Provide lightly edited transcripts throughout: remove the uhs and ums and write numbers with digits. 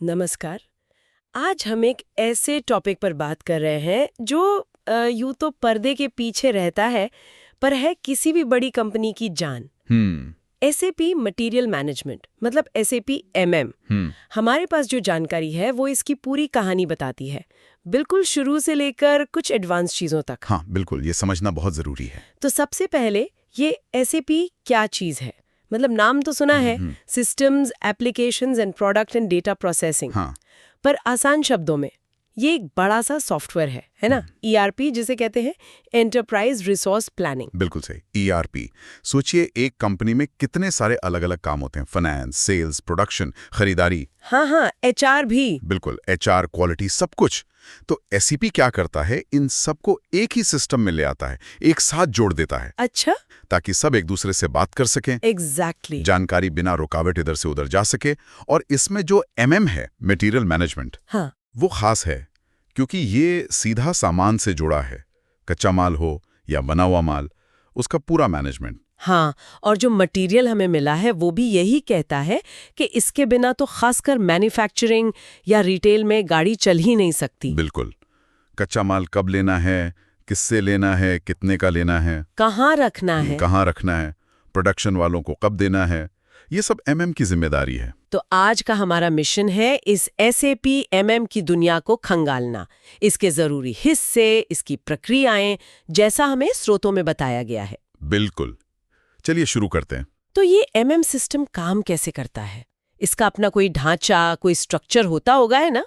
नमस्कार। आज हम एक ऐसे टॉपिक पर बात कर रहे हैं जो यूं तो पर्दे के पीछे रहता है, पर है किसी भी बड़ी कंपनी की जान। हम्म। एसएपी मटेरियल मैनेजमेंट, मतलब एसएपी एमएम। हमारे पास जो जानकारी है वो इसकी पूरी कहानी बताती है, बिल्कुल शुरू से लेकर कुछ एडवांस चीजों तक। हाँ, बिल्कुल, ये समझना बहुत जरूरी है। तो सबसे पहले ये एसएपी क्या चीज है? मतलब नाम तो सुना है, systems, applications and product and data processing. हाँ। पर आसान शब्दों में ये एक बड़ा सा सॉफ्टवेयर है ना? ईआरपी जिसे कहते हैं, एंटरप्राइज रिसोर्स प्लानिंग। बिल्कुल सही, ईआरपी। सोचिए, एक कंपनी में कितने सारे अलग अलग काम होते हैं, फाइनेंस, सेल्स, प्रोडक्शन, खरीदारी। हाँ, एचआर भी। बिल्कुल, एचआर, क्वालिटी, सब कुछ। तो एसईपी क्या करता है, इन सबको एक ही सिस्टम में ले आता है, एक साथ जोड़ देता है। अच्छा। ताकि सब एक दूसरे से बात कर सकें। एग्जैक्टली। जानकारी बिना रुकावट इधर से उधर जा सके। और इसमें जो एमएम है, मटेरियल मैनेजमेंट, हाँ, वो खास है क्योंकि ये सीधा सामान से जुड़ा है। कच्चा माल हो या बना हुआ माल, उसका पूरा मैनेजमेंट। हाँ। और जो मटेरियल हमें मिला है वो भी यही कहता है कि इसके बिना तो खासकर मैन्युफैक्चरिंग या रिटेल में गाड़ी चल ही नहीं सकती। बिल्कुल। कच्चा माल कब लेना है, किससे लेना है, कितने का लेना है, कहाँ रखना है, प्रोडक्शन वालों को कब देना है, ये सब एमएम की जिम्मेदारी है। तो आज का हमारा मिशन है इस एसएपी एमएम की दुनिया को खंगालना, इसके जरूरी हिस्से, इसकी प्रक्रियाएं, जैसा हमें स्रोतों में बताया गया है। बिल्कुल। चलिए शुरू करते हैं। तो ये एमएम सिस्टम काम कैसे करता है? इसका अपना कोई ढांचा, कोई स्ट्रक्चर होता होगा, है ना?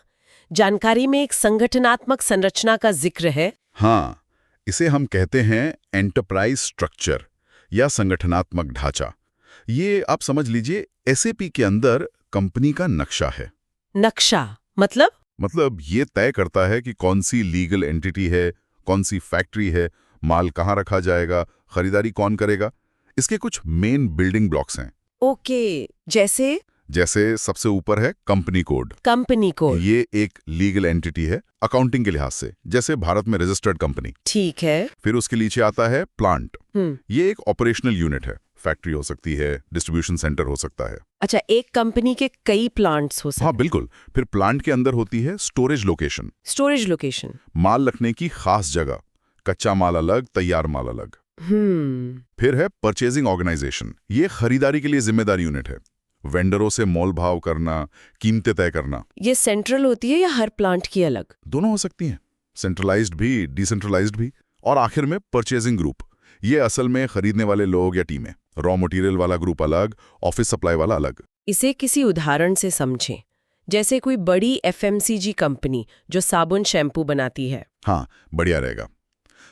जानकारी में एक संगठनात्मक संरचना का जिक्र है। हाँ, इसे हम कहते हैं एंटरप्राइज स्ट्रक्चर या संगठनात्मक ढांचा। ये आप समझ लीजिए एसएपी के अंदर कंपनी का नक्शा है। नक्शा मतलब ये तय करता है कि कौन सी लीगल एंटिटी है, कौन सी फैक्ट्री है, माल कहाँ रखा जाएगा, खरीदारी कौन करेगा। इसके कुछ मेन बिल्डिंग ब्लॉक्स हैं। ओके, जैसे सबसे ऊपर है कंपनी कोड। ये एक लीगल एंटिटी है अकाउंटिंग के लिहाज से, जैसे भारत में रजिस्टर्ड कंपनी। ठीक है। फिर उसके नीचे आता है प्लांट। ये एक ऑपरेशनल यूनिट है, फैक्ट्री हो सकती है, डिस्ट्रीब्यूशन सेंटर हो सकता है। अच्छा, एक कंपनी के कई प्लांट्स हो सकते हैं। हाँ बिल्कुल। फिर प्लांट के अंदर होती है स्टोरेज लोकेशन, माल रखने की खास जगह, कच्चा माल अलग, तैयार माल अलग। फिर है परचेजिंग ऑर्गेनाइजेशन। ये खरीदारी के लिए जिम्मेदार यूनिट है, वेंडरों से मोल भाव करना, कीमतें तय करना। ये सेंट्रल होती है या हर प्लांट की अलग? दोनों हो सकती हैं, सेंट्रलाइज्ड भी, डिसेंट्रलाइज्ड भी। और आखिर में परचेजिंग ग्रुप। ये असल में खरीदने वाले लोग या टीमें। रॉ मटेरियल वाला ग्रुप अलग, ऑफिस सप्लाई वाला अलग। इसे किसी उदाहरण से समझें, जैसे कोई बड़ी एफएमसीजी कंपनी जो साबुन शैम्पू बनाती है। हाँ, बढ़िया रहेगा।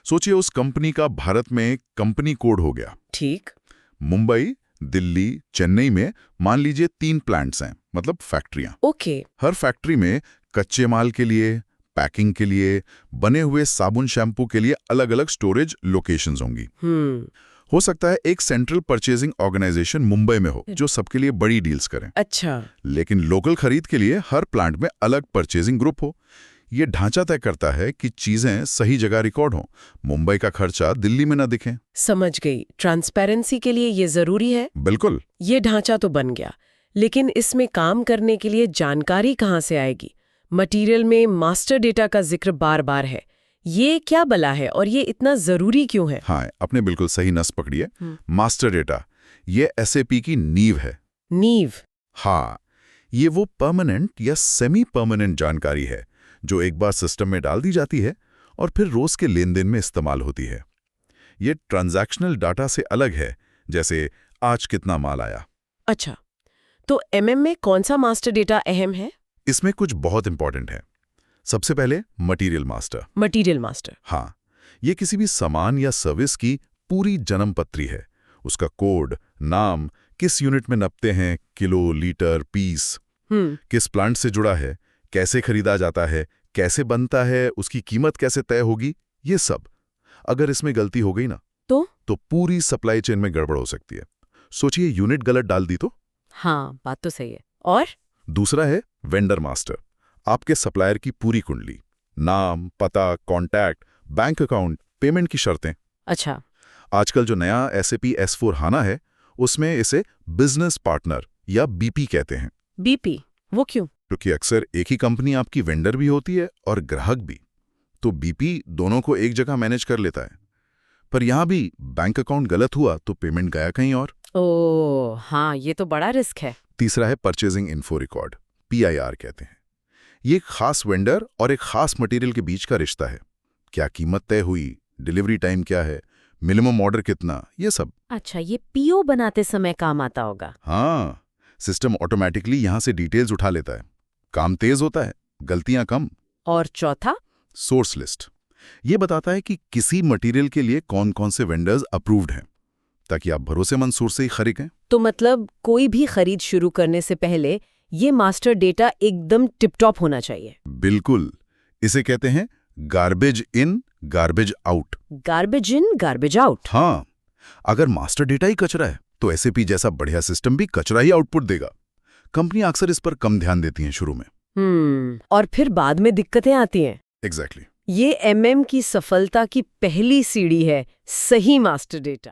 सोचिए, उस कंपनी का भारत में कंपनी कोड हो गया। ठीक। मुंबई, दिल्ली, चेन्नई में मान लीजिए 3 प्लांट्स हैं, मतलब फैक्ट्रियां। ओके। हर फैक्ट्री में कच्चे माल के लिए, पैकिंग के लिए, बने हुए साबुन शैम्पू के लिए अलग अलग स्टोरेज लोकेशंस होंगी। हो सकता है एक सेंट्रल परचेजिंग ऑर्गेनाइजेशन मुंबई में हो, जो सबके लिए बड़ी डील्स करें। अच्छा। लेकिन लोकल खरीद के लिए हर प्लांट में अलग परचेजिंग ग्रुप हो। ये ढांचा तय करता है कि चीजें सही जगह रिकॉर्ड हों, मुंबई का खर्चा दिल्ली में न दिखे। समझ गई। ट्रांसपेरेंसी के लिए ये जरूरी है। बिल्कुल। ये ढांचा तो बन गया, लेकिन इसमें काम करने के लिए जानकारी कहाँ से आएगी? मटेरियल में मास्टर डेटा का जिक्र बार बार है। ये क्या बला है और ये इतना जरूरी क्यों है? हाँ, आपने बिल्कुल सही नस पकड़ी है। मास्टर डेटा, ये एसएपी की नींव है। नींव? हाँ, ये वो परमानेंट या सेमी परमानेंट जानकारी है जो एक बार सिस्टम में डाल दी जाती है और फिर रोज के लेन देन में इस्तेमाल होती है। ये ट्रांजैक्शनल डाटा से अलग है, जैसे आज कितना माल आया। अच्छा, तो एमएम में कौन सा मास्टर डेटा अहम है? इसमें कुछ बहुत इंपॉर्टेंट है। सबसे पहले मटेरियल मास्टर। हाँ, ये किसी भी सामान या सर्विस की पूरी जन्म पत्री है। उसका कोड, नाम, किस यूनिट में नपते हैं, किलो, लीटर, पीस, किस प्लांट से जुड़ा है, कैसे खरीदा जाता है, कैसे बनता है, उसकी कीमत कैसे तय होगी, ये सब। अगर इसमें गलती हो गई ना तो पूरी सप्लाई चेन में गड़बड़ हो सकती है। सोचिए, यूनिट गलत डाल दी तो। हाँ, बात तो सही है। और दूसरा है वेंडर मास्टर। आपके सप्लायर की पूरी कुंडली, नाम, पता, कॉन्टैक्ट, बैंक अकाउंट, पेमेंट की शर्तें। अच्छा। आजकल जो नया एसएपी S/4HANA है, उसमें इसे बिजनेस पार्टनर या बीपी कहते हैं। बीपी? वो क्यों? क्योंकि अक्सर एक ही कंपनी आपकी वेंडर भी होती है और ग्राहक भी, तो बीपी दोनों को एक जगह मैनेज कर लेता है। पर यहाँ भी बैंक अकाउंट गलत हुआ तो पेमेंट गया कहीं और। ओह हाँ, ये तो बड़ा रिस्क है। तीसरा है परचेजिंग इन्फो रिकॉर्ड, PIR कहते हैं। ये एक खास वेंडर और एक खास मटेरियल के बीच का रिश्ता है। क्या कीमत तय हुई, डिलीवरी टाइम क्या है, मिनिमम ऑर्डर कितना, ये सब। अच्छा, ये PO बनाते समय काम आता होगा। हाँ, सिस्टम ऑटोमेटिकली यहाँ से डिटेल्स उठा लेता है। काम तेज होता है, गलतियां कम। और चौथा? Source list. ये बताता है कि किसी मटेरियल के लिए कौन कौन से वेंडर्स अप्रूव्ड हैं, ताकि आप भरोसेमंद सोर्स से ही खरीदें। तो मतलब कोई भी खरीद शुरू करने से पहले ये मास्टर डेटा एकदम टिप-टॉप होना चाहिए। बिल्कुल, इसे कहते हैं garbage in garbage out. Garbage in garbage out. हाँ, अगर मास्टर डेटा ही कचरा है तो SAP जैसा बढ़िया सिस्टम भी कचरा ही आउटपुट देगा। कंपनी अक्सर इस पर कम ध्यान देती हैं शुरू में। और फिर बाद में दिक्कतें आती हैं। एग्जैक्टली। ये MM की सफलता की पहली सीढ़ी है, सही मास्टर डेटा।